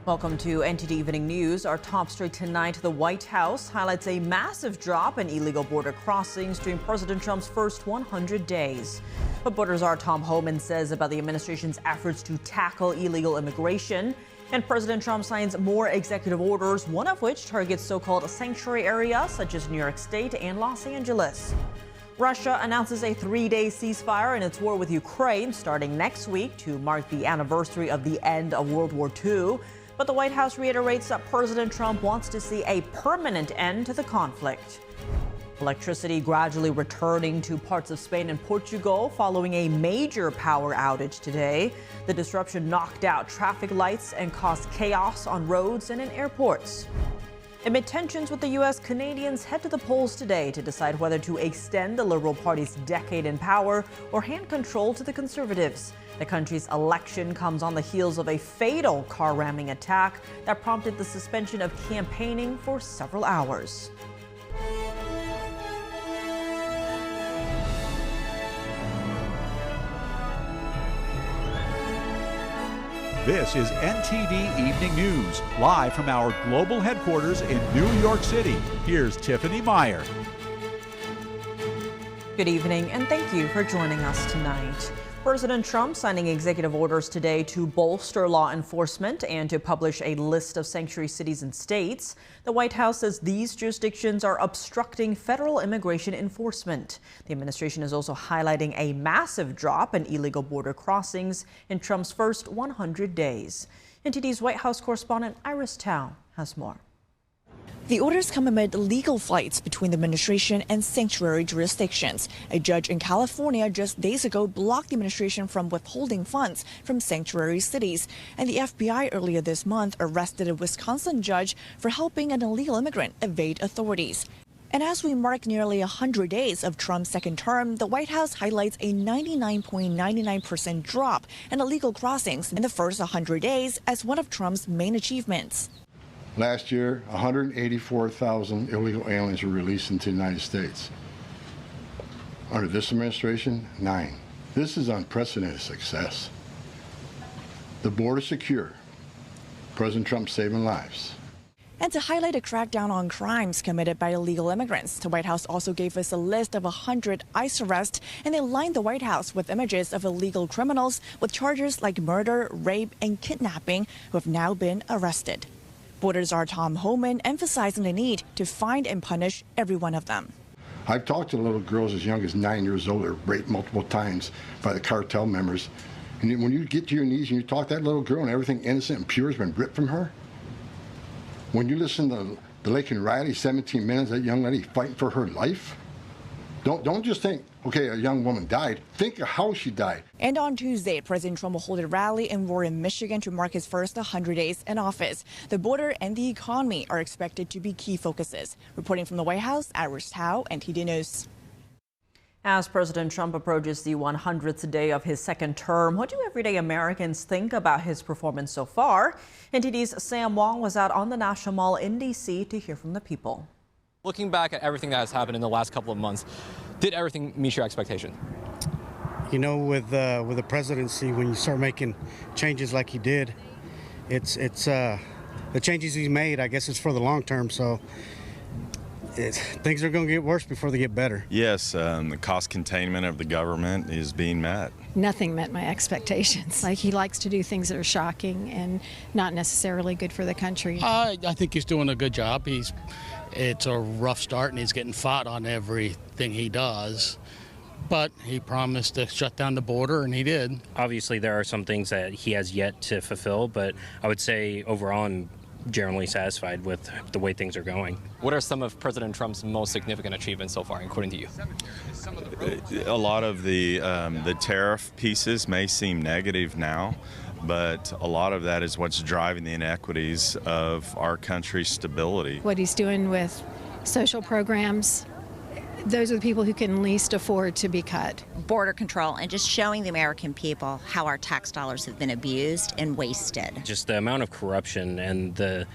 Welcome to NTD Evening News. Our top story tonight, the White House highlights a massive drop in illegal border crossings during President Trump's first 100 days. What Butler's Tom Homan says about the administration's efforts to tackle illegal immigration. And President Trump signs more executive orders, one of which targets so-called sanctuary areas such as New York State and Los Angeles. Russia announces a 3-day ceasefire in its war with Ukraine starting next week to mark the anniversary of the end of World War II. But the White House reiterates that President Trump wants to see a permanent end to the conflict. Electricity gradually returning to parts of Spain and Portugal following a major power outage today. The disruption knocked out traffic lights and caused chaos on roads and in airports. Amid tensions with the U.S., Canadians head to the polls today to decide whether to extend the Liberal Party's decade in power or hand control to the Conservatives. The country's election comes on the heels of a fatal car ramming attack that prompted the suspension of campaigning for several hours. This is NTD Evening News, live from our global headquarters in New York City. Here's Tiffany Meyer. Good evening, and thank you for joining us tonight. President Trump signing executive orders today to bolster law enforcement and to publish a list of sanctuary cities and states. The White House says these jurisdictions are obstructing federal immigration enforcement. The administration is also highlighting a massive drop in illegal border crossings in Trump's first 100 days. NTD's White House correspondent Iris Tao has more. The orders come amid legal fights between the administration and sanctuary jurisdictions. A judge in California just days ago blocked the administration from withholding funds from sanctuary cities. And the FBI earlier this month arrested a Wisconsin judge for helping an illegal immigrant evade authorities. And as we mark nearly 100 days of Trump's second term, the White House highlights a 99.99% drop in illegal crossings in the first 100 days as one of Trump's main achievements. Last year, 184,000 illegal aliens were released into the United States. Under this administration, 9. This is unprecedented success. The border is secure. President Trump saving lives. And to highlight a crackdown on crimes committed by illegal immigrants, the White House also gave us a list of 100 ICE arrests, and they lined the White House with images of illegal criminals with charges like murder, rape, and kidnapping who have now been arrested. Borders Tom Homan emphasizing the need to find and punish every one of them. I've talked to little girls as young as 9 years old that were raped multiple times by the cartel members. And when you get to your knees and you talk to that little girl and everything innocent and pure has been ripped from her, when you listen to the Laken Riley, 17 minutes, that young lady fighting for her life, don't just think, okay, a young woman died. Think of how she died. And on Tuesday, President Trump will hold a rally in Warren, Michigan to mark his first 100 days in office. The border and the economy are expected to be key focuses. Reporting from the White House, Iris Tao, NTD News. As President Trump approaches the 100th day of his second term, what do everyday Americans think about his performance so far? NTD's Sam Wong was out on the National Mall in D.C. to hear from the people. Looking back at everything that has happened in the last couple of months, did everything meet your expectation? You know, with the presidency, when you start making changes like he did, it's the changes he's made, I guess it's for the long term, so things are going to get worse before they get better. Yes, the cost containment of the government is being met. Nothing met my expectations. Like, he likes to do things that are shocking and not necessarily good for the country. I think he's doing a good job. It's a rough start, and he's getting fought on everything he does. But he promised to shut down the border, and he did. Obviously, there are some things that he has yet to fulfill, but I would say overall I'm generally satisfied with the way things are going. What are some of President Trump's most significant achievements so far, according to you? A lot of the tariff pieces may seem negative now, but a lot of that is what's driving the inequities of our country's stability. What he's doing with social programs, those are the people who can least afford to be cut. Border control and just showing the American people how our tax dollars have been abused and wasted. Just the amount of corruption and the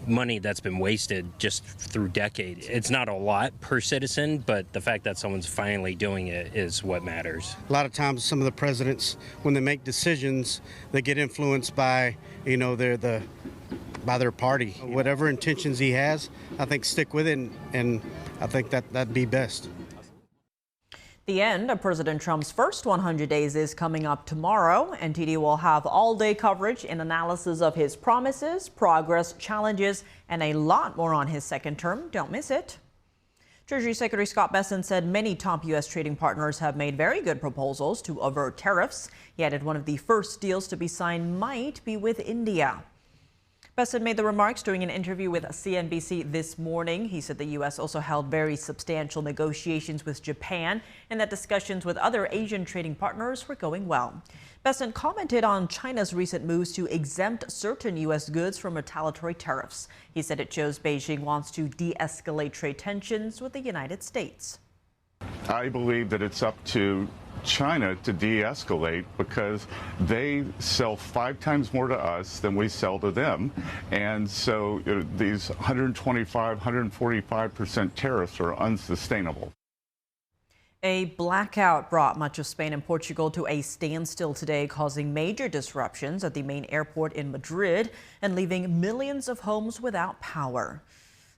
money that's been wasted just through decades. It's not a lot per citizen, but the fact that someone's finally doing it is what matters. A lot of times some of the presidents, when they make decisions, they get influenced by, by their party. Whatever intentions he has, I think stick with it, and I think that'd be best. The end of President Trump's first 100 days is coming up tomorrow. NTD will have all-day coverage and analysis of his promises, progress, challenges, and a lot more on his second term. Don't miss it. Treasury Secretary Scott Bessent said many top U.S. trading partners have made very good proposals to avert tariffs. He added one of the first deals to be signed might be with India. Bessent made the remarks during an interview with CNBC this morning. He said the U.S. also held very substantial negotiations with Japan and that discussions with other Asian trading partners were going well. Bessent commented on China's recent moves to exempt certain U.S. goods from retaliatory tariffs. He said it shows Beijing wants to de-escalate trade tensions with the United States. I believe that it's up to China to de-escalate because they sell 5 times more to us than we sell to them. And so these 125, 145% tariffs are unsustainable. A blackout brought much of Spain and Portugal to a standstill today, causing major disruptions at the main airport in Madrid and leaving millions of homes without power.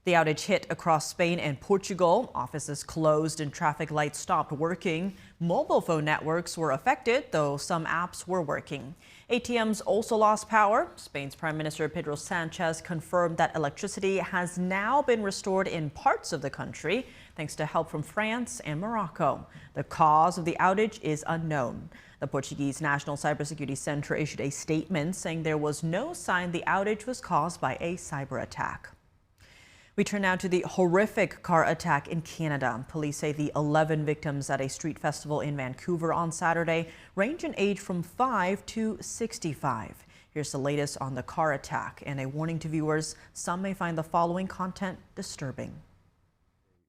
The outage hit across Spain and Portugal. Offices closed and traffic lights stopped working. Mobile phone networks were affected, though some apps were working. ATMs also lost power. Spain's Prime Minister Pedro Sanchez confirmed that electricity has now been restored in parts of the country, thanks to help from France and Morocco. The cause of the outage is unknown. The Portuguese National Cybersecurity Center issued a statement saying there was no sign the outage was caused by a cyber attack. We turn now to the horrific car attack in Canada. Police say the 11 victims at a street festival in Vancouver on Saturday range in age from 5 to 65. Here's the latest on the car attack and a warning to viewers. Some may find the following content disturbing.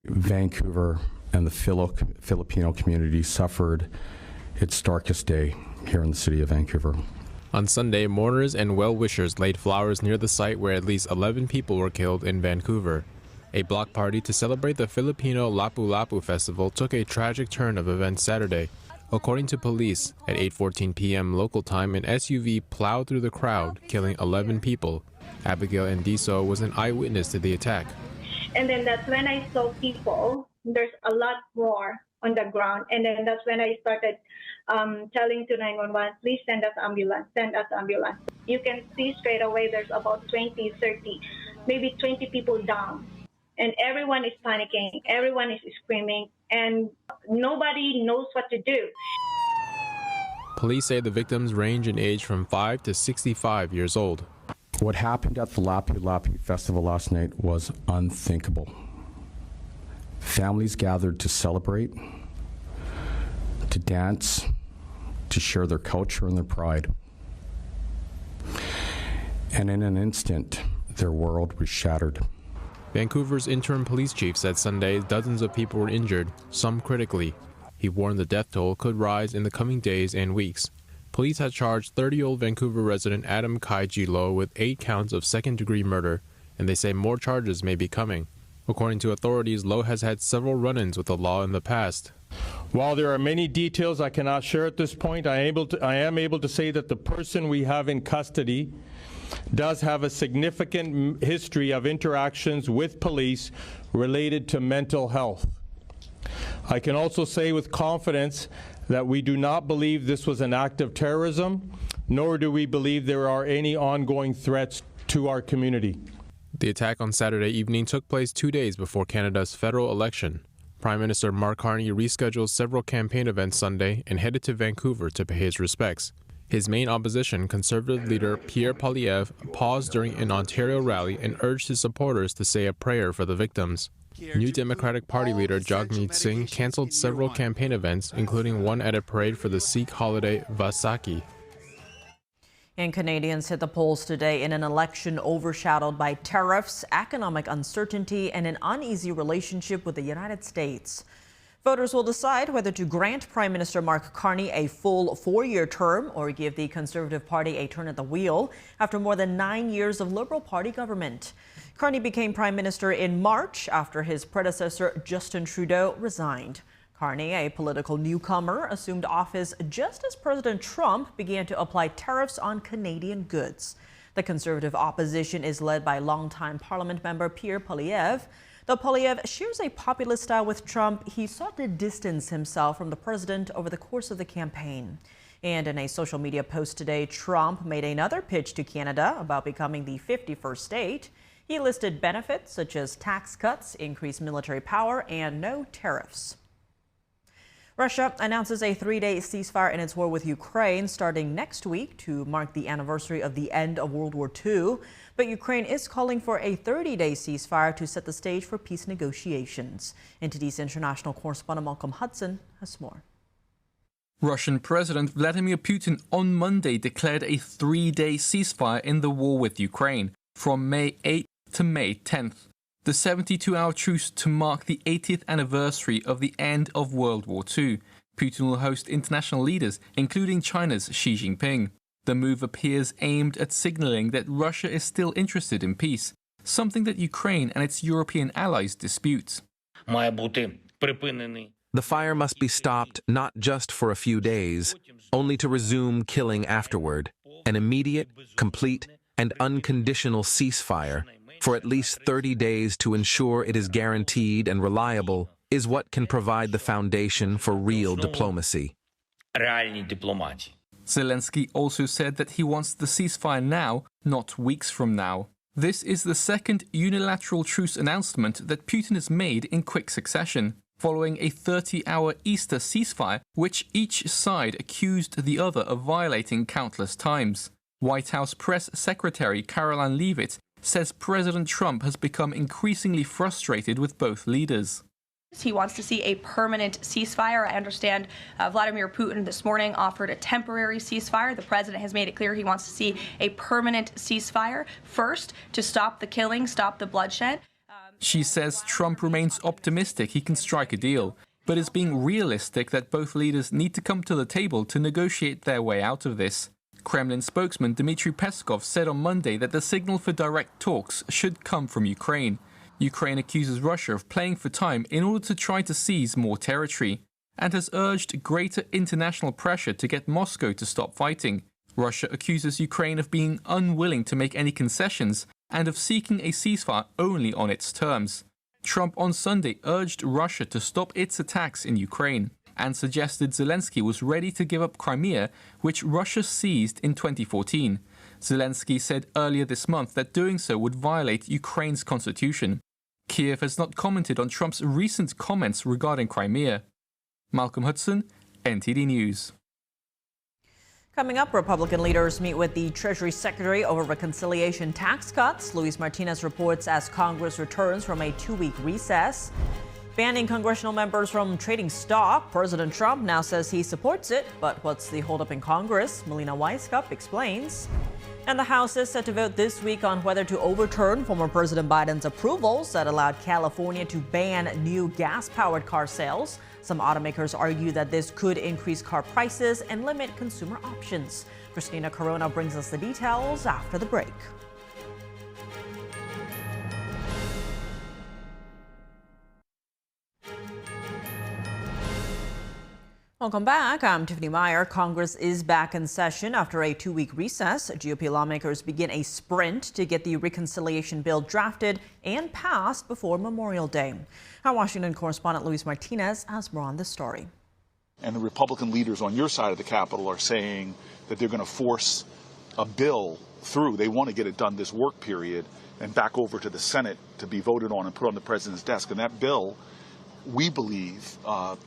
Vancouver and the Filipino community suffered its darkest day here in the city of Vancouver. On Sunday, mourners and well-wishers laid flowers near the site where at least 11 people were killed in Vancouver. A block party to celebrate the Filipino Lapu-Lapu festival took a tragic turn of events Saturday. According to police, at 8:14 p.m. local time, an SUV plowed through the crowd, killing 11 people. Abigail Endiso was an eyewitness to the attack. And then that's when I saw people. There's a lot more on the ground. And then that's when I started telling to 911, please send us ambulance, send us ambulance. You can see straight away there's about 20, 30, maybe 20 people down. And everyone is panicking, everyone is screaming, and nobody knows what to do. Police say the victims range in age from 5 to 65 years old. What happened at the Lapu-Lapu festival last night was unthinkable. Families gathered to celebrate, to dance, to share their culture and their pride. And in an instant, their world was shattered. Vancouver's interim police chief said Sunday dozens of people were injured, some critically. He warned the death toll could rise in the coming days and weeks. Police had charged 30-year-old Vancouver resident Adam Kaiji Lo with 8 counts of second-degree murder, and they say more charges may be coming. According to authorities, Lo has had several run-ins with the law in the past. While there are many details I cannot share at this point, I am able to say that the person we have in custody does have a significant history of interactions with police related to mental health. I can also say with confidence that we do not believe this was an act of terrorism, nor do we believe there are any ongoing threats to our community. The attack on Saturday evening took place 2 days before Canada's federal election. Prime Minister Mark Carney rescheduled several campaign events Sunday and headed to Vancouver to pay his respects. His main opposition, Conservative leader Pierre Poilievre, paused during an Ontario rally and urged his supporters to say a prayer for the victims. New Democratic Party leader Jagmeet Singh canceled several campaign events, including one at a parade for the Sikh holiday Vaisakhi. And Canadians hit the polls today in an election overshadowed by tariffs, economic uncertainty, and an uneasy relationship with the United States. Voters will decide whether to grant Prime Minister Mark Carney a full 4-year term or give the Conservative Party a turn at the wheel after more than 9 years of Liberal Party government. Carney became Prime Minister in March after his predecessor Justin Trudeau resigned. Carney, a political newcomer, assumed office just as President Trump began to apply tariffs on Canadian goods. The Conservative opposition is led by longtime Parliament member Pierre Poilievre. Though Poilievre shares a populist style with Trump, he sought to distance himself from the president over the course of the campaign. And in a social media post today, Trump made another pitch to Canada about becoming the 51st state. He listed benefits such as tax cuts, increased military power, and no tariffs. Russia announces a 3-day ceasefire in its war with Ukraine starting next week to mark the anniversary of the end of World War II. But Ukraine is calling for a 30-day ceasefire to set the stage for peace negotiations. NTD's international correspondent Malcolm Hudson has more. Russian President Vladimir Putin on Monday declared a 3-day ceasefire in the war with Ukraine from May 8th to May 10th. The 72-hour truce to mark the 80th anniversary of the end of World War II. Putin will host international leaders, including China's Xi Jinping. The move appears aimed at signaling that Russia is still interested in peace, something that Ukraine and its European allies dispute. The fire must be stopped not just for a few days, only to resume killing afterward. An immediate, complete, and unconditional ceasefire for at least 30 days to ensure it is guaranteed and reliable is what can provide the foundation for real diplomacy. Zelensky also said that he wants the ceasefire now, not weeks from now. This is the second unilateral truce announcement that Putin has made in quick succession, following a 30-hour Easter ceasefire which each side accused the other of violating countless times. White House Press Secretary Caroline Leavitt says President Trump has become increasingly frustrated with both leaders. He wants to see a permanent ceasefire. I understand Vladimir Putin this morning offered a temporary ceasefire. The president has made it clear he wants to see a permanent ceasefire, first to stop the killing, stop the bloodshed. She says Trump remains optimistic he can strike a deal, but is being realistic that both leaders need to come to the table to negotiate their way out of this. Kremlin spokesman Dmitry Peskov said on Monday that the signal for direct talks should come from Ukraine. Ukraine accuses Russia of playing for time in order to try to seize more territory, and has urged greater international pressure to get Moscow to stop fighting. Russia accuses Ukraine of being unwilling to make any concessions and of seeking a ceasefire only on its terms. Trump on Sunday urged Russia to stop its attacks in Ukraine and suggested Zelensky was ready to give up Crimea, which Russia seized in 2014. Zelensky said earlier this month that doing so would violate Ukraine's constitution. Kiev has not commented on Trump's recent comments regarding Crimea. Malcolm Hudson, NTD News. Coming up, Republican leaders meet with the Treasury Secretary over reconciliation tax cuts. Luis Martinez reports as Congress returns from a 2-week recess. Banning congressional members from trading stock, President Trump now says he supports it. But what's the holdup in Congress? Melina Weisskopf explains. And the House is set to vote this week on whether to overturn former President Biden's approvals that allowed California to ban new gas-powered car sales. Some automakers argue that this could increase car prices and limit consumer options. Christina Corona brings us the details after the break. Welcome back. I'm Tiffany Meyer. Congress is back in session after a 2-week recess. GOP lawmakers begin a sprint to get the reconciliation bill drafted and passed before Memorial Day. Our Washington correspondent Luis Martinez has more on this story. And the Republican leaders on your side of the Capitol are saying that they're going to force a bill through. They want to get it done this work period and back over to the Senate to be voted on and put on the president's desk. And that bill, we believe,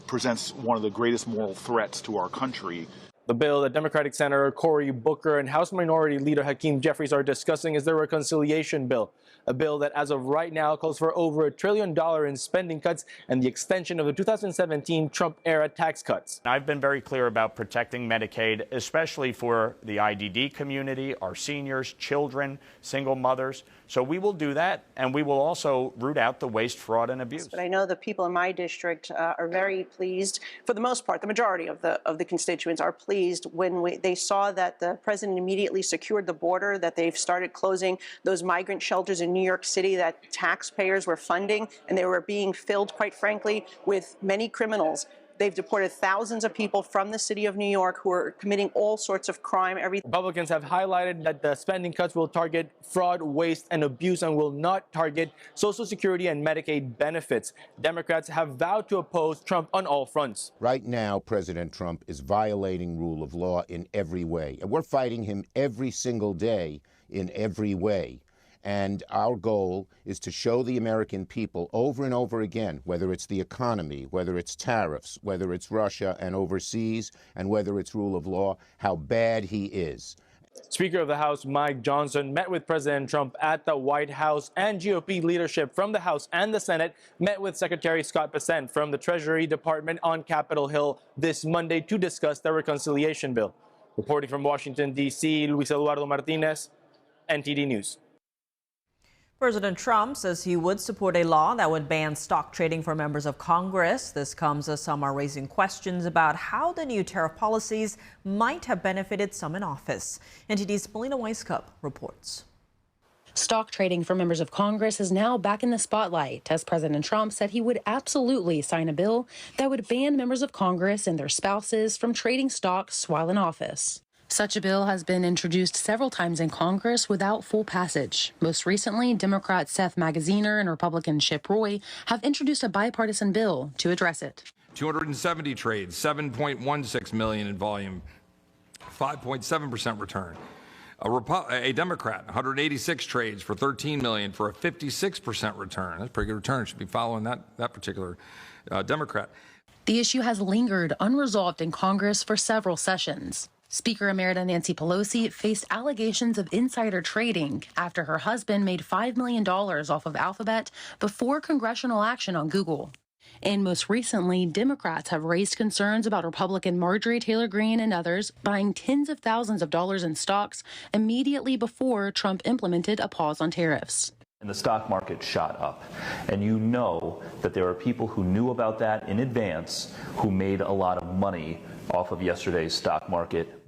presents one of the greatest moral threats to our country. The bill that Democratic Senator Cory Booker and House Minority Leader Hakeem Jeffries are discussing is the reconciliation bill, a bill that as of right now calls for over $1 trillion in spending cuts and the extension of the 2017 Trump-era tax cuts. I've been very clear about protecting Medicaid, especially for the IDD community, our seniors, children, single mothers. So we will do that, and we will also root out the waste, fraud, and abuse. But I know the people in my district are very pleased. For the most part, the majority of the constituents are pleased when they saw that the president immediately secured the border, that they've started closing those migrant shelters in New York City that taxpayers were funding, and they were being filled, quite frankly, with many criminals. They've deported thousands of people from the city of New York who are committing all sorts of crime. Republicans have highlighted that the spending cuts will target fraud, waste, and abuse and will not target Social Security and Medicaid benefits. Democrats have vowed to oppose Trump on all fronts. Right now, President Trump is violating rule of law in every way, and we're fighting him every single day in every way. And our goal is to show the American people over and over again, whether it's the economy, whether it's tariffs, whether it's Russia and overseas, and whether it's rule of law, how bad he is. Speaker of the House Mike Johnson met with President Trump at the White House, and GOP leadership from the House and the Senate met with Secretary Scott Bessent from the Treasury Department on Capitol Hill this Monday to discuss the reconciliation bill. Reporting from Washington, D.C., Luis Eduardo Martinez, NTD News. President Trump says he would support a law that would ban stock trading for members of Congress. This comes as some are raising questions about how the new tariff policies might have benefited some in office. NTD's Melina Weiskup reports. Stock trading for members of Congress is now back in the spotlight as President Trump said he would absolutely sign a bill that would ban members of Congress and their spouses from trading stocks while in office. Such a bill has been introduced several times in Congress without full passage. Most recently, Democrat Seth Magaziner and Republican Chip Roy have introduced a bipartisan bill to address it. 270 trades, 7.16 million in volume, 5.7% return. A Democrat, 186 trades for 13 million for a 56% return. That's a pretty good return. Should be following that particular Democrat. The issue has lingered unresolved in Congress for several sessions. Speaker Emerita Nancy Pelosi faced allegations of insider trading after her husband made $5 million off of Alphabet before congressional action on Google. And most recently, Democrats have raised concerns about Republican Marjorie Taylor Greene and others buying tens of thousands of dollars in stocks immediately before Trump implemented a pause on tariffs. And the stock market shot up. And you know that there are people who knew about that in advance who made a lot of money off of yesterday's stock market.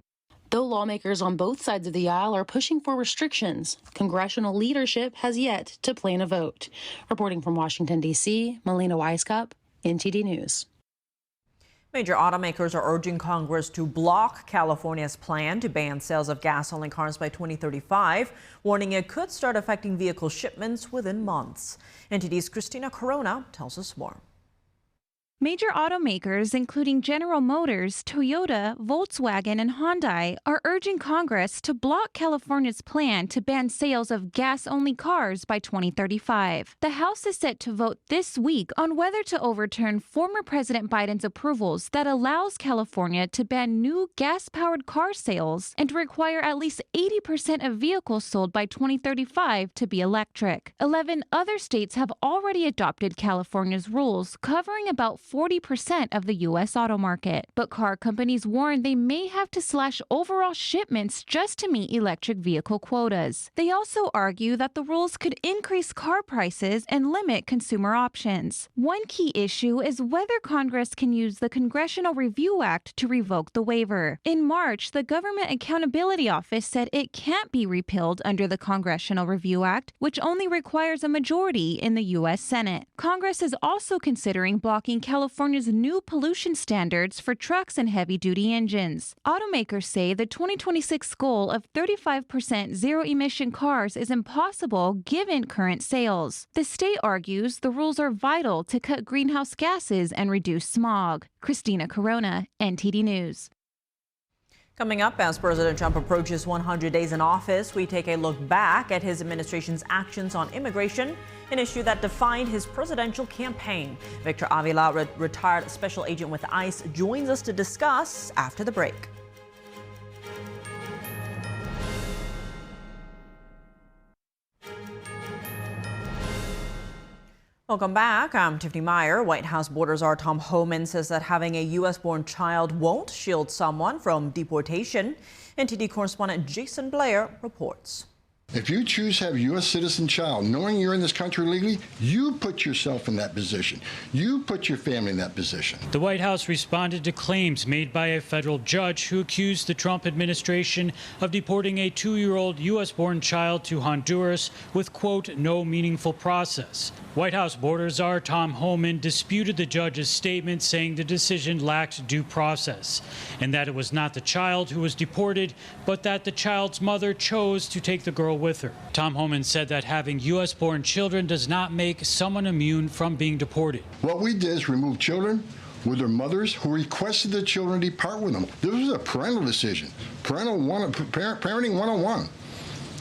Though lawmakers on both sides of the aisle are pushing for restrictions, congressional leadership has yet to plan a vote. Reporting from Washington, D.C., Melina Weiskup, NTD News. Major automakers are urging Congress to block California's plan to ban sales of gas-only cars by 2035, warning it could start affecting vehicle shipments within months. NTD's Christina Corona tells us more. Major automakers, including General Motors, Toyota, Volkswagen, and Hyundai, are urging Congress to block California's plan to ban sales of gas-only cars by 2035. The House is set to vote this week on whether to overturn former President Biden's approvals that allows California to ban new gas-powered car sales and require at least 80% of vehicles sold by 2035 to be electric. 11 other states have already adopted California's rules, covering about 40% of the U.S. auto market. But car companies warn they may have to slash overall shipments just to meet electric vehicle quotas. They also argue that the rules could increase car prices and limit consumer options. One key issue is whether Congress can use the Congressional Review Act to revoke the waiver. In March, the Government Accountability Office said it can't be repealed under the Congressional Review Act, which only requires a majority in the U.S. Senate. Congress is also considering blocking California's new pollution standards for trucks and heavy-duty engines. Automakers say the 2026 goal of 35% zero-emission cars is impossible given current sales. The state argues the rules are vital to cut greenhouse gases and reduce smog. Christina Corona, NTD News. Coming up, as President Trump approaches 100 days in office, we take a look back at his administration's actions on immigration, an issue that defined his presidential campaign. Victor Avila, retired special agent with ICE, joins us to discuss after the break. Welcome back. I'm Tiffany Meyer. White House border czar Tom Homan says that having a U.S.-born child won't shield someone from deportation. NTD correspondent Jason Blair reports. If you choose to have a U.S. citizen child, knowing you're in this country legally, you put yourself in that position. You put your family in that position. The White House responded to claims made by a federal judge who accused the Trump administration of deporting a 2-year-old U.S.-born child to Honduras with, quote, no meaningful process. White House border czar Tom Homan disputed the judge's statement, saying the decision lacked due process and that it was not the child who was deported, but that the child's mother chose to take the girl with her. Tom Homan said that having U.S.-born children does not make someone immune from being deported. What we did is remove children with their mothers who requested the children depart with them. This was a parental decision, parenting 101.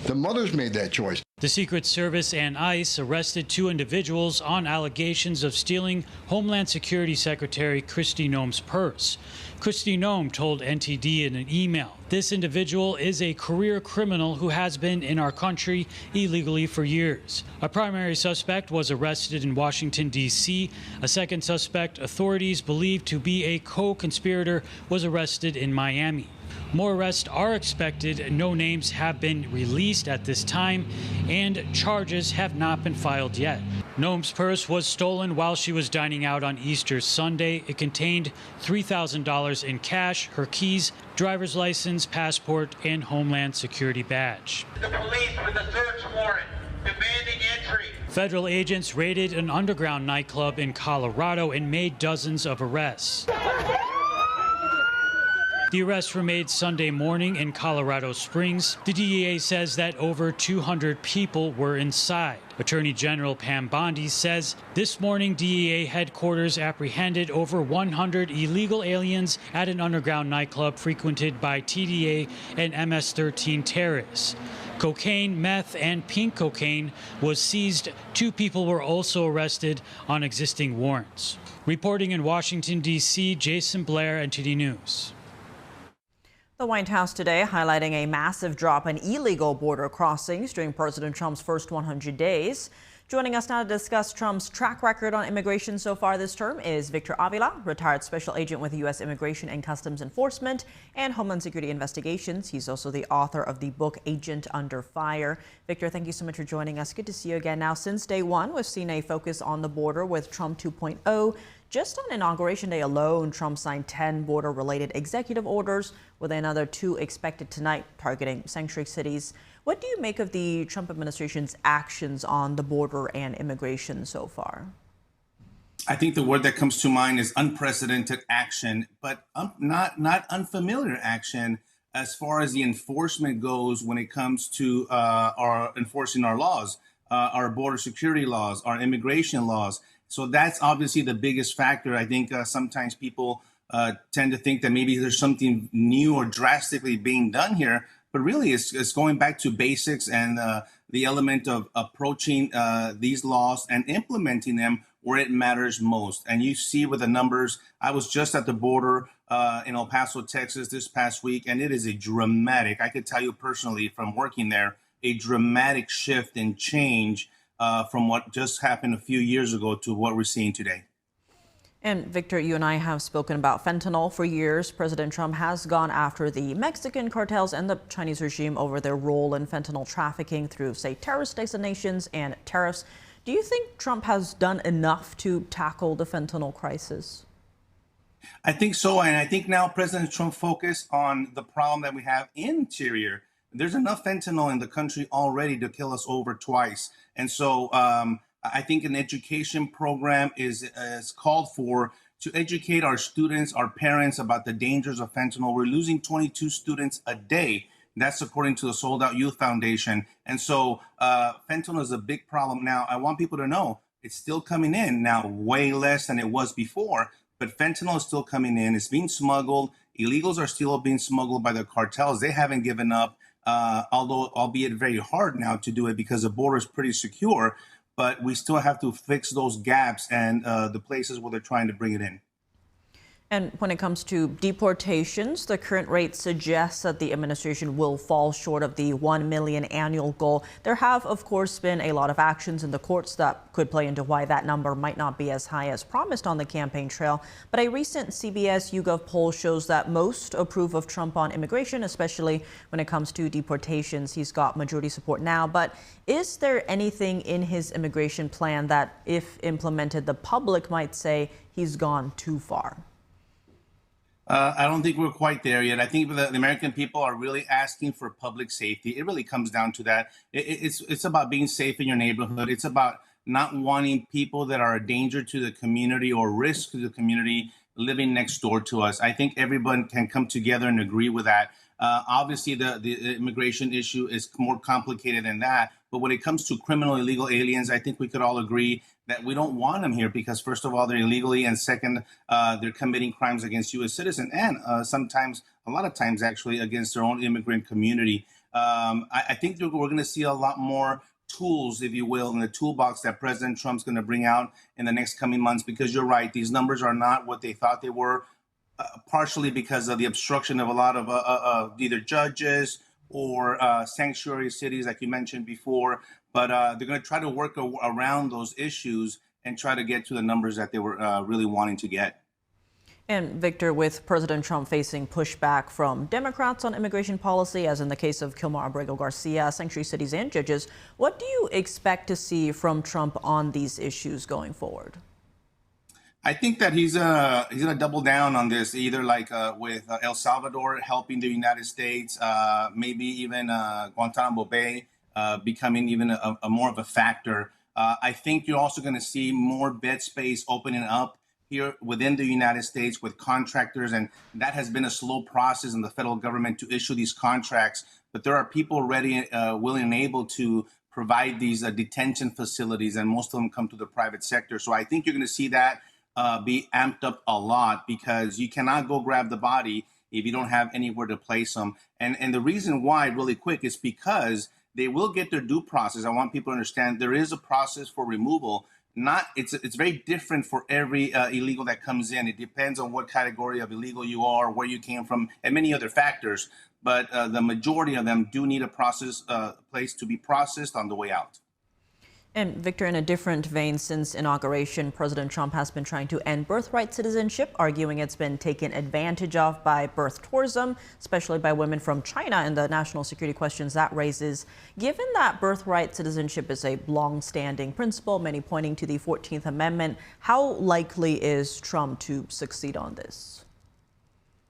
The mothers made that choice. The Secret Service and ICE arrested 2 individuals on allegations of stealing Homeland Security Secretary Kristi Noem's purse. Kristi Noem told NTD in an email, this individual is a career criminal who has been in our country illegally for years. A primary suspect was arrested in Washington, D.C. A second suspect, authorities believe to be a co-conspirator, was arrested in Miami. More arrests are expected. No names have been released at this time, and charges have not been filed yet. Noem's purse was stolen while she was dining out on Easter Sunday. It contained $3,000 in cash, her keys, driver's license, passport, and Homeland Security badge. The police with a search warrant demanding entry. Federal agents raided an underground nightclub in Colorado and made dozens of arrests. The arrests were made Sunday morning in Colorado Springs. The DEA says that over 200 people were inside. Attorney General Pam Bondi says this morning DEA headquarters apprehended over 100 illegal aliens at an underground nightclub frequented by TDA and MS-13 terrorists. Cocaine, meth, and pink cocaine was seized. 2 people were also arrested on existing warrants. Reporting in Washington, D.C., Jason Blair, NTD News. The White House today highlighting a massive drop in illegal border crossings during President Trump's first 100 days. Joining us now to discuss Trump's track record on immigration so far this term is Victor Avila, retired special agent with U.S. Immigration and Customs Enforcement and Homeland Security Investigations. He's also the author of the book Agent Under Fire. Victor, thank you so much for joining us. Good to see you again. Now, since day one, we've seen a focus on the border with Trump 2.0. Just on Inauguration Day alone, Trump signed 10 border-related executive orders, with another 2 expected tonight targeting sanctuary cities. What do you make of the Trump administration's actions on the border and immigration so far? I think the word that comes to mind is unprecedented action, but not unfamiliar action as far as the enforcement goes when it comes to our enforcing our laws, our border security laws, our immigration laws. So that's obviously the biggest factor. I think sometimes people tend to think that maybe there's something new or drastically being done here, but really it's going back to basics and the element of approaching these laws and implementing them where it matters most. And you see with the numbers, I was just at the border in El Paso, Texas this past week, and it is a dramatic, I could tell you personally from working there, a dramatic shift and change from what just happened a few years ago to what we're seeing today. And Victor, you and I have spoken about fentanyl for years. President Trump has gone after the Mexican cartels and the Chinese regime over their role in fentanyl trafficking through, say, terrorist designations and tariffs. Do you think Trump has done enough to tackle the fentanyl crisis? I think so. And I think now President Trump focused on the problem that we have interior. There's enough fentanyl in the country already to kill us over twice. And so I think an education program is called for to educate our students, our parents about the dangers of fentanyl. We're losing 22 students a day. That's according to the Sold Out Youth Foundation. And so fentanyl is a big problem. Now, I want people to know it's still coming in now, way less than it was before. But fentanyl is still coming in. It's being smuggled. Illegals are still being smuggled by the cartels. They haven't given up, although albeit very hard now to do it because the border is pretty secure. But we still have to fix those gaps and the places where they're trying to bring it in. And when it comes to deportations, the current rate suggests that the administration will fall short of the 1 million annual goal. There have, of course, been a lot of actions in the courts that could play into why that number might not be as high as promised on the campaign trail. But a recent CBS YouGov poll shows that most approve of Trump on immigration, especially when it comes to deportations. He's got majority support now. But is there anything in his immigration plan that, if implemented, the public might say he's gone too far? I don't think we're quite there yet. I think the American people are really asking for public safety. It really comes down to that. It's about being safe in your neighborhood. It's about not wanting people that are a danger to the community or risk to the community living next door to us. I think everyone can come together and agree with that. Obviously, the immigration issue is more complicated than that. But when it comes to criminal illegal aliens, I think we could all agree that we don't want them here because, first of all, they're illegally, and second, they're committing crimes against U.S. citizens and sometimes, a lot of times actually, against their own immigrant community. I think we're going to see a lot more tools, if you will, in the toolbox that President Trump's going to bring out in the next coming months, because you're right, these numbers are not what they thought they were, partially because of the obstruction of a lot of either judges or sanctuary cities, like you mentioned before. But they're going to try to work around those issues and try to get to the numbers that they were really wanting to get. And Victor, with President Trump facing pushback from Democrats on immigration policy, as in the case of Kilmar Abrego Garcia, sanctuary cities and judges, what do you expect to see from Trump on these issues going forward? I think that he's going to double down on this, either like with El Salvador helping the United States, maybe even Guantanamo Bay becoming even a more of a factor. I think you're also going to see more bed space opening up here within the United States with contractors, and that has been a slow process in the federal government to issue these contracts. But there are people ready, willing, and able to provide these detention facilities, and most of them come to the private sector. So I think you're going to see that be amped up a lot, because you cannot go grab the body if you don't have anywhere to place them. And the reason why, really quick, is because they will get their due process. I want people to understand there is a process for removal. It's very different for every illegal that comes in. It depends on what category of illegal you are, where you came from, and many other factors. But the majority of them do need a place to be processed on the way out. And Victor, in a different vein, since inauguration, President Trump has been trying to end birthright citizenship, arguing it's been taken advantage of by birth tourism, especially by women from China, and the national security questions that raises. Given that birthright citizenship is a long-standing principle, many pointing to the 14th Amendment, how likely is Trump to succeed on this?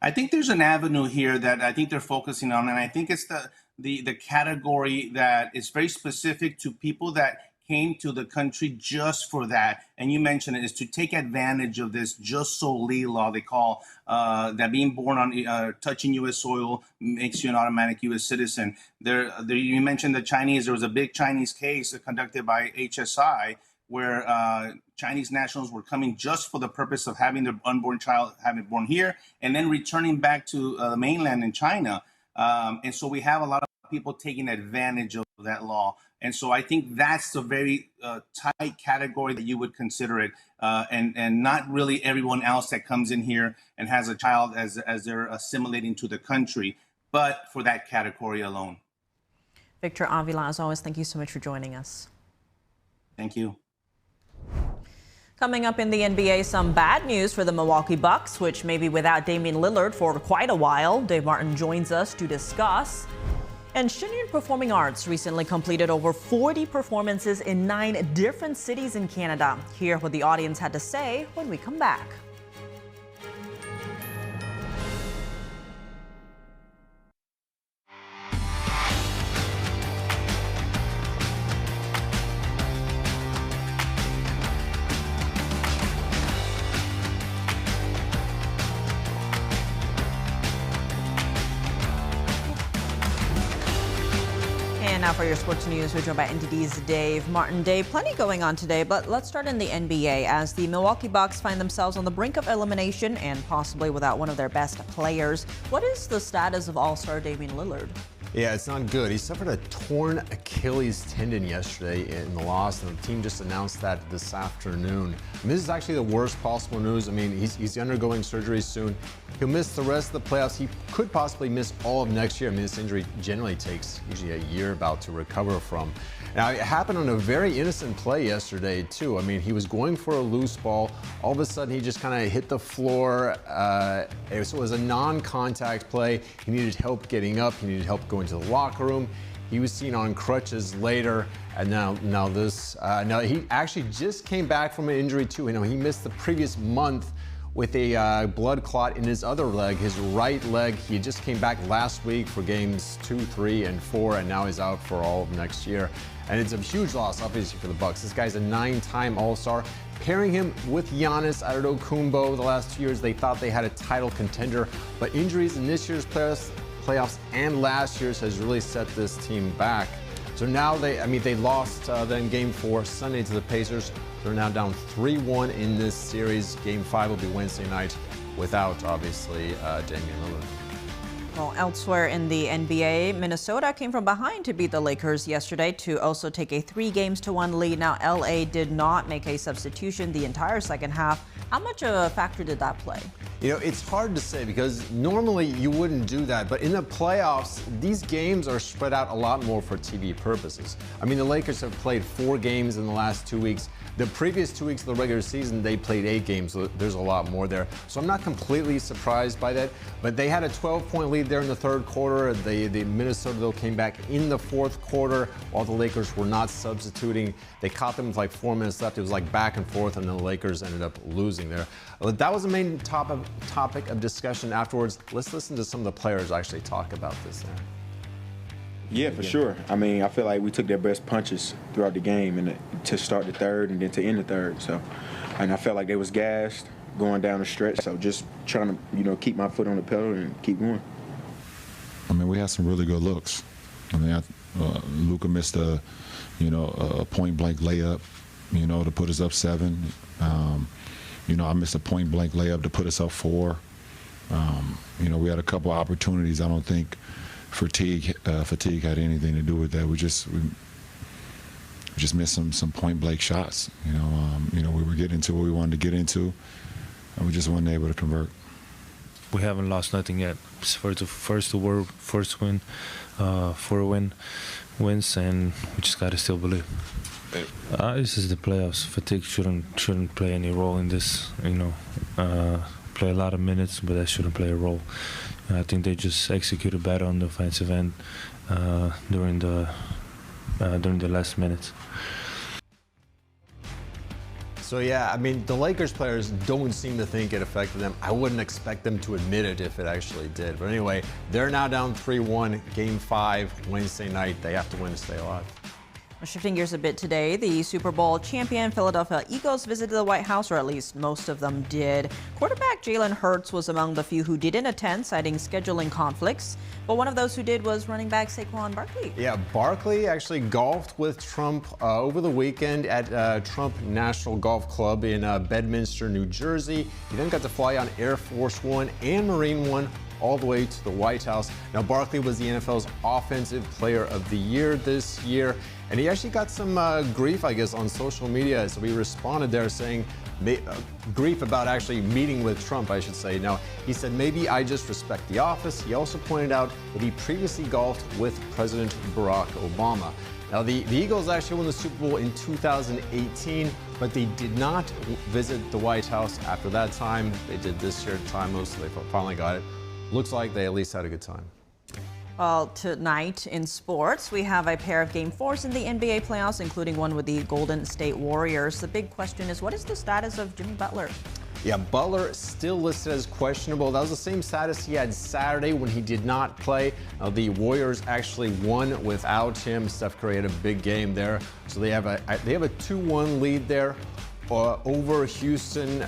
I think there's an avenue here that I think they're focusing on, and I think it's the category that is very specific to people that came to the country just for that. And you mentioned it, is to take advantage of this just so law they call that being born on touching U.S. soil makes you an automatic U.S. citizen. You mentioned the Chinese. There was a big Chinese case conducted by HSI where Chinese nationals were coming just for the purpose of having their unborn child born here and then returning back to the mainland in China. And so we have a lot of people taking advantage of that law. And so I think that's a very tight category that you would consider it, and not really everyone else that comes in here and has a child as they're assimilating to the country, but for that category alone. Victor Avila, as always, thank you so much for joining us. Thank you. Coming up in the NBA, some bad news for the Milwaukee Bucks, which may be without Damian Lillard for quite a while. Dave Martin joins us to discuss. And Shen Performing Arts recently completed over 40 performances in 9 different cities in Canada. Hear what the audience had to say when we come back. Now for your sports news, we're joined by NTD's Dave Martin. Dave, plenty going on today, but let's start in the NBA as the Milwaukee Bucks find themselves on the brink of elimination and possibly without one of their best players. What is the status of All-Star Damian Lillard? Yeah, it's not good. He suffered a torn Achilles tendon yesterday in the loss, and the team just announced that this afternoon. And this is actually the worst possible news. I mean, he's undergoing surgery soon. He'll miss the rest of the playoffs. He could possibly miss all of next year. I mean, this injury generally takes usually a year about to recover from. Now, it happened on a very innocent play yesterday, too. I mean, he was going for a loose ball. All of a sudden, he just kind of hit the floor. It was a non-contact play. He needed help getting up. He needed help going to the locker room. He was seen on crutches later, and now this. Now, he actually just came back from an injury, too. You know, he missed the previous month with a blood clot in his other leg, his right leg. He just came back last week for games 2, 3, and 4, and now he's out for all of next year. And it's a huge loss, obviously, for the Bucks. This guy's a 9-time All-Star. Pairing him with Giannis Antetokounmpo the last 2 years, they thought they had a title contender, but injuries in this year's playoffs and last year's has really set this team back. So now they lost then Game 4 Sunday to the Pacers. They're now down 3-1 in this series. Game 5 will be Wednesday night without, obviously, Damian Lillard. Well, elsewhere in the NBA, Minnesota came from behind to beat the Lakers yesterday to also take a 3-1 lead. Now, LA did not make a substitution the entire second half. How much of a factor did that play? You know, it's hard to say because normally you wouldn't do that, but in the playoffs, these games are spread out a lot more for TV purposes. I mean, the Lakers have played 4 games in the last 2 weeks. The previous 2 weeks of the regular season, they played 8 games, so there's a lot more there. So I'm not completely surprised by that, but they had a 12-point lead there in the third quarter. The Minnesota, though, came back in the fourth quarter while the Lakers were not substituting. They caught them with like 4 minutes left. It was like back and forth, and the Lakers ended up losing there. That was the main topic of discussion afterwards. Let's listen to some of the players actually talk about this there. Yeah, for sure. I mean, I feel like we took their best punches throughout the game and to start the third and then to end the third. So, and I felt like they was gassed going down the stretch. So just trying to, keep my foot on the pedal and keep going. I mean, we had some really good looks. I mean, Luka missed a point-blank layup, to put us up 7. I missed a point-blank layup to put us up 4. We had a couple opportunities. I don't think fatigue had anything to do with that. We just missed some point-blank shots. We were getting to what we wanted to get into, and we just weren't able to convert. We haven't lost nothing yet. First win, 4 wins, and we just gotta still believe. This is the playoffs. Fatigue shouldn't play any role in this. Play a lot of minutes, but that shouldn't play a role. I think they just executed better on the offensive end during the last minutes. So yeah, I mean, the Lakers players don't seem to think it affected them. I wouldn't expect them to admit it if it actually did. But anyway, they're now down 3-1, Game 5, Wednesday night. They have to win to stay alive. Shifting gears a bit today, the Super Bowl champion Philadelphia Eagles visited the White House, or at least most of them did. Quarterback Jalen Hurts was among the few who didn't attend, citing scheduling conflicts. But one of those who did was running back Saquon Barkley. Yeah, Barkley actually golfed with Trump over the weekend at Trump National Golf Club in Bedminster, New Jersey. He then got to fly on Air Force One and Marine One all the way to the White House. Now, Barkley was the NFL's Offensive Player of the Year this year, and he actually got some grief, I guess, on social media. So he responded there saying, grief about actually meeting with Trump, I should say. Now, he said, maybe I just respect the office. He also pointed out that he previously golfed with President Barack Obama. Now, the Eagles actually won the Super Bowl in 2018, but they did not visit the White House after that time. They did this year at the time, so they finally got it. Looks like they at least had a good time. Well, tonight in sports, we have a pair of Game 4s in the NBA playoffs, including one with the Golden State Warriors. The big question is, what is the status of Jimmy Butler? Yeah, Butler still listed as questionable. That was the same status he had Saturday when he did not play. The Warriors actually won without him. Steph Curry had a big game there. So they have a 2-1 lead there over Houston.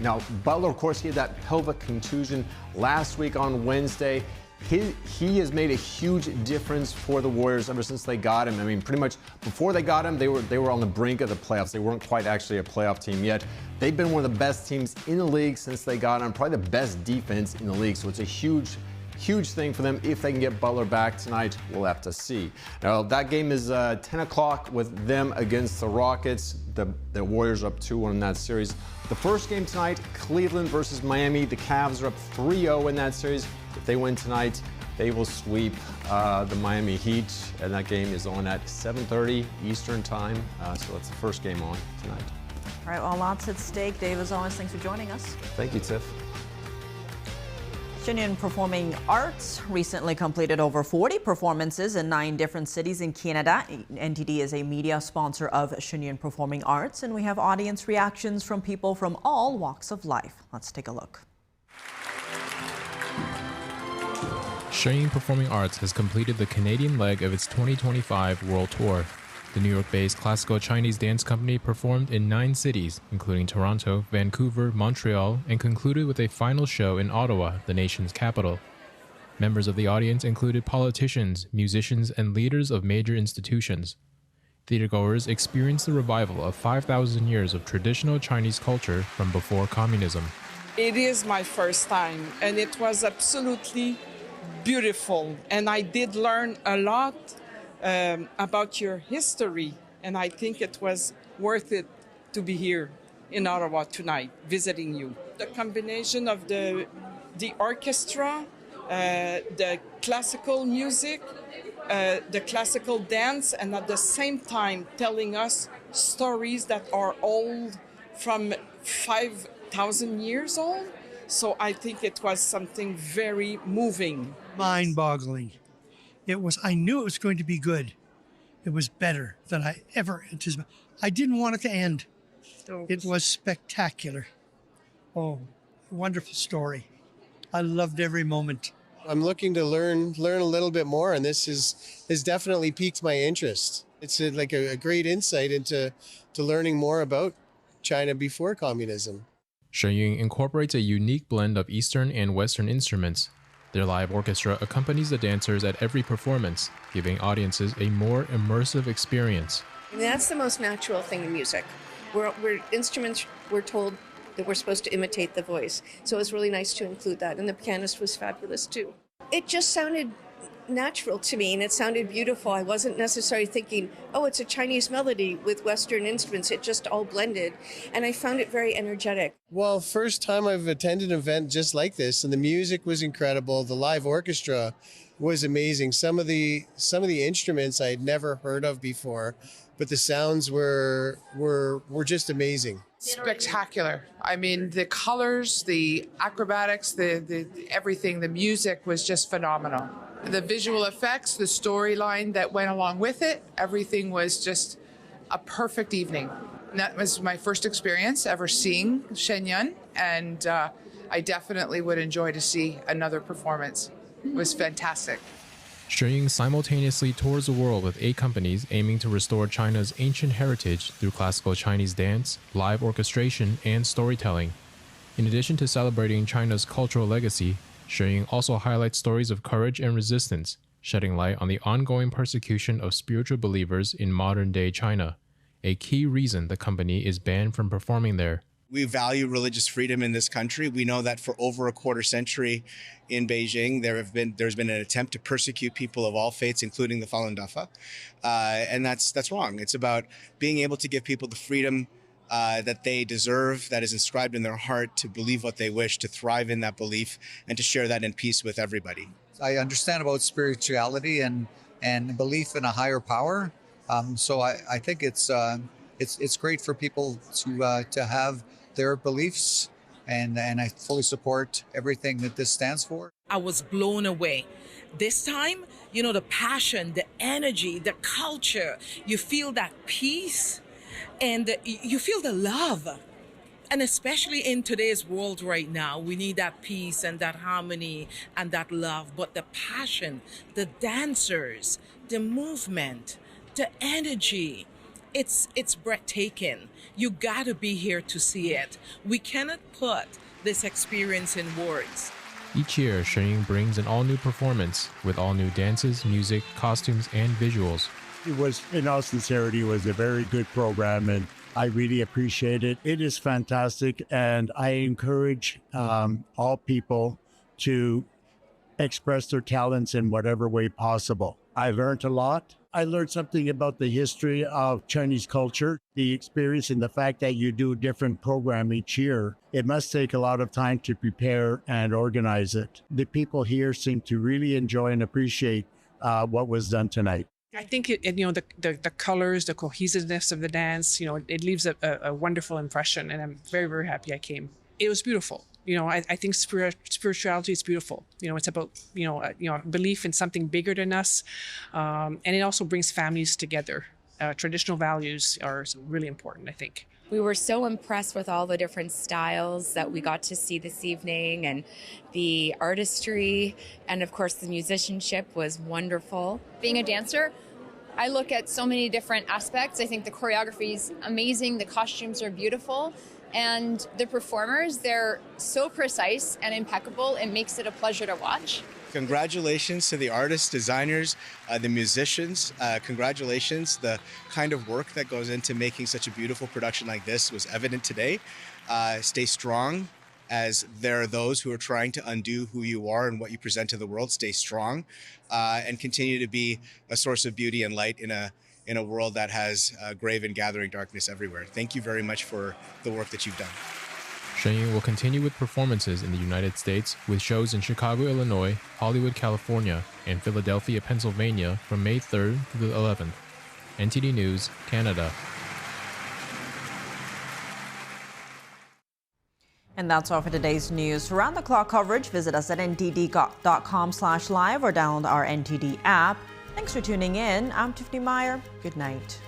Now, Butler, of course, he had that pelvic contusion last week on Wednesday. He has made a huge difference for the Warriors ever since they got him. I mean, pretty much before they got him, they were on the brink of the playoffs. They weren't quite actually a playoff team yet. They've been one of the best teams in the league since they got him, probably the best defense in the league. So it's a huge huge thing for them. If they can get Butler back tonight, we'll have to see. Now, that game is 10 o'clock with them against the Rockets. The Warriors are up 2-1 in that series. The first game tonight, Cleveland versus Miami. The Cavs are up 3-0 in that series. If they win tonight, they will sweep the Miami Heat, and that game is on at 7:30 Eastern Time. So that's the first game on tonight. All right, well, lots at stake. Dave, as always, thanks for joining us. Thank you, Tiff. Shen Performing Arts recently completed over 40 performances in 9 different cities in Canada. NTD is a media sponsor of Shen Performing Arts, and we have audience reactions from people from all walks of life. Let's take a look. Shen Performing Arts has completed the Canadian leg of its 2025 World Tour. The New York-based classical Chinese dance company performed in 9 cities, including Toronto, Vancouver, Montreal, and concluded with a final show in Ottawa, the nation's capital. Members of the audience included politicians, musicians, and leaders of major institutions. Theatergoers experienced the revival of 5,000 years of traditional Chinese culture from before communism. It is my first time, and it was absolutely beautiful, and I did learn a lot about your history, and I think it was worth it to be here in Ottawa tonight, visiting you. The combination of the orchestra, the classical music, the classical dance, and at the same time telling us stories that are old, from 5,000 years old. So I think it was something very moving. Mind-boggling. I knew it was going to be good. It was better than I ever anticipated. I didn't want it to end. It was spectacular. Oh, wonderful story. I loved every moment. I'm looking to learn a little bit more, and this has definitely piqued my interest. It's like a great insight into learning more about China before communism. Shen incorporates a unique blend of Eastern and Western instruments. Their live orchestra accompanies the dancers at every performance, giving audiences a more immersive experience. That's the most natural thing in music. We're instruments, we're told that we're supposed to imitate the voice. So it's really nice to include that. And the pianist was fabulous too. It just sounded natural to me, and it sounded beautiful. I wasn't necessarily thinking, oh, it's a Chinese melody with Western instruments. It just all blended, and I found it very energetic. Well, first time I've attended an event just like this, and the music was incredible. The live orchestra was amazing. Some of the instruments I had never heard of before, but the sounds were just amazing. Spectacular. I mean, the colors, the acrobatics, the everything, the music was just phenomenal. The visual effects, the storyline that went along with it, everything was just a perfect evening. And that was my first experience ever seeing Shen, and I definitely would enjoy to see another performance. It was fantastic. Shen simultaneously tours the world with 8 companies aiming to restore China's ancient heritage through classical Chinese dance, live orchestration, and storytelling. In addition to celebrating China's cultural legacy, Shen also highlights stories of courage and resistance, shedding light on the ongoing persecution of spiritual believers in modern-day China, a key reason the company is banned from performing there. We value religious freedom in this country. We know that for over a quarter century in Beijing, there's been an attempt to persecute people of all faiths, including the Falun Dafa, and that's wrong. It's about being able to give people the freedom that they deserve, that is inscribed in their heart, to believe what they wish, to thrive in that belief, and to share that in peace with everybody. I understand about spirituality and belief in a higher power. So I think it's great for people to have their beliefs, and I fully support everything that this stands for. I was blown away. This time, the passion, the energy, the culture, you feel that peace and you feel the love. And especially in today's world right now, we need that peace and that harmony and that love. But the passion, the dancers, the movement, the energy, it's breathtaking. You gotta be here to see it. We cannot put this experience in words. Each year, Shen brings an all-new performance with all-new dances, music, costumes, and visuals. It was, in all sincerity, was a very good program, and I really appreciate it. It is fantastic, and I encourage all people to express their talents in whatever way possible. I learned a lot. I learned something about the history of Chinese culture, the experience and the fact that you do a different program each year. It must take a lot of time to prepare and organize it. The people here seem to really enjoy and appreciate what was done tonight. I think the colors, the cohesiveness of the dance, it leaves a wonderful impression, and I'm very, very happy I came. It was beautiful. I think spirituality is beautiful. It's about belief in something bigger than us, and it also brings families together. Traditional values are really important, I think. We were so impressed with all the different styles that we got to see this evening, and the artistry, and of course the musicianship was wonderful. Being a dancer, I look at so many different aspects. I think the choreography is amazing, the costumes are beautiful, and the performers, they're so precise and impeccable, it makes it a pleasure to watch. Congratulations to the artists, designers, the musicians. Congratulations. The kind of work that goes into making such a beautiful production like this was evident today. Stay strong, as there are those who are trying to undo who you are and what you present to the world. Stay strong and continue to be a source of beauty and light in a world that has grave and gathering darkness everywhere. Thank you very much for the work that you've done. Shen will continue with performances in the United States with shows in Chicago, Illinois, Hollywood, California, and Philadelphia, Pennsylvania from May 3rd to the 11th. NTD News, Canada. And that's all for today's news. For round-the-clock coverage, visit us at ntd.com/live or download our NTD app. Thanks for tuning in. I'm Tiffany Meyer. Good night.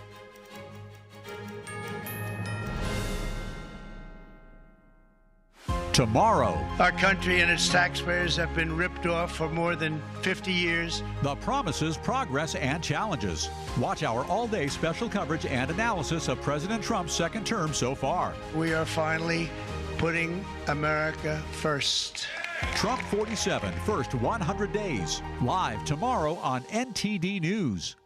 Tomorrow, our country and its taxpayers have been ripped off for more than 50 years. The promises, progress, and challenges. Watch our all-day special coverage and analysis of President Trump's second term so far. We are finally putting America first. Trump 47, first 100 days. Live tomorrow on NTD News.